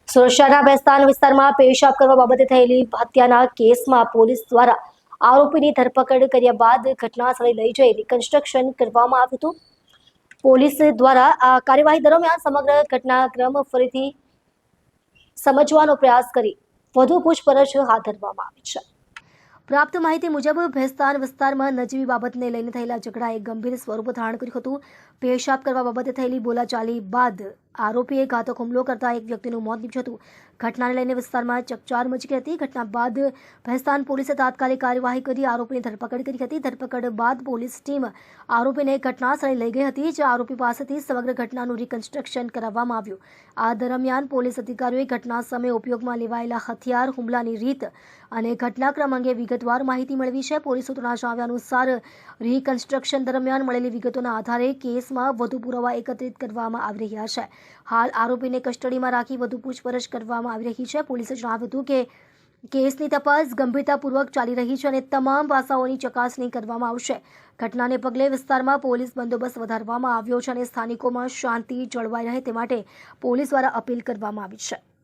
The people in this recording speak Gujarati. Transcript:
સુરક્ષાના બેસ્તાન વિસ્તારમાં પેશાબ કરવા બાબતે થયેલી હત્યાના કેસમાં પોલીસ દ્વારા આરોપીની ધરપકડ કર્યા બાદ ઘટનાસ્થળે લઈ જઈ રિકન્સ્ટ્રક્શન કરવામાં આવ્યું હતું. પોલીસ દ્વારા આ કાર્યવાહી દરમિયાન સમગ્ર ઘટનાક્રમ ફરીથી સમજવાનો પ્રયાસ કરી વધુ પૂછપરછ હાથ ધરવામાં આવી છે. પ્રાપ્ત માહિતી મુજબ ભેસ્તાન વિસ્તારમાં નજીવી બાબતને લઈને થયેલા ઝઘડાએ ગંભીર સ્વરૂપ ધારણ કર્યું હતું. પેશાબ કરવા બાબતે થયેલી બોલાચાલી બાદ આરોપીએ ઘાતક હુમલો કરતા એક વ્યક્તિનું મોત નીપજ્યું હતું. ઘટનાને લઈને વિસ્તારમાં ચકચાર મચી ગઈ હતી. ઘટના બાદ ભેસ્તાન પોલીસે તાત્કાલિક કાર્યવાહી કરી આરોપીની ધરપકડ કરી હતી. ધરપકડ બાદ પોલીસ ટીમ આરોપીને ઘટનાસ્થળે લઈ ગઈ હતી, જ્યાં આરોપી પાસેથી સમગ્ર ઘટનાનું રિકન્સ્ટ્રક્શન કરાવવામાં આવ્યું. આ દરમિયાન પોલીસ અધિકારીઓએ ઘટના સમયે ઉપયોગમાં લેવાયેલા હથિયાર, હુમલાની રીત અને ઘટનાક્રમ અંગે વિગતવાર માહિતી મેળવી છે. પોલીસ સૂત્રોના જણાવ્યા અનુસાર રિકન્સ્ટ્રક્શન દરમિયાન મળેલી વિગતોના આધારે કેસમાં વધુ પુરાવા એકત્રિત કરવામાં આવી રહ્યા છે. હાલ આરોપીને કસ્ટડીમાં રાખી વધુ પૂછપરછ કરવામાં આવી રહી છે. પોલીસે જણાવ્યું હતું કે કેસની તપાસ ગંભીરતાપૂર્વક ચાલી રહી છે અને તમામ પાસાઓની ચકાસણી કરવામાં આવશે. ઘટનાને પગલે વિસ્તારમાં પોલીસ બંદોબસ્ત વધારવામાં આવ્યો છે અને સ્થાનિકોમાં શાંતિ જળવાઈ રહે તે માટે પોલીસ દ્વારા અપીલ કરવામાં આવી છે.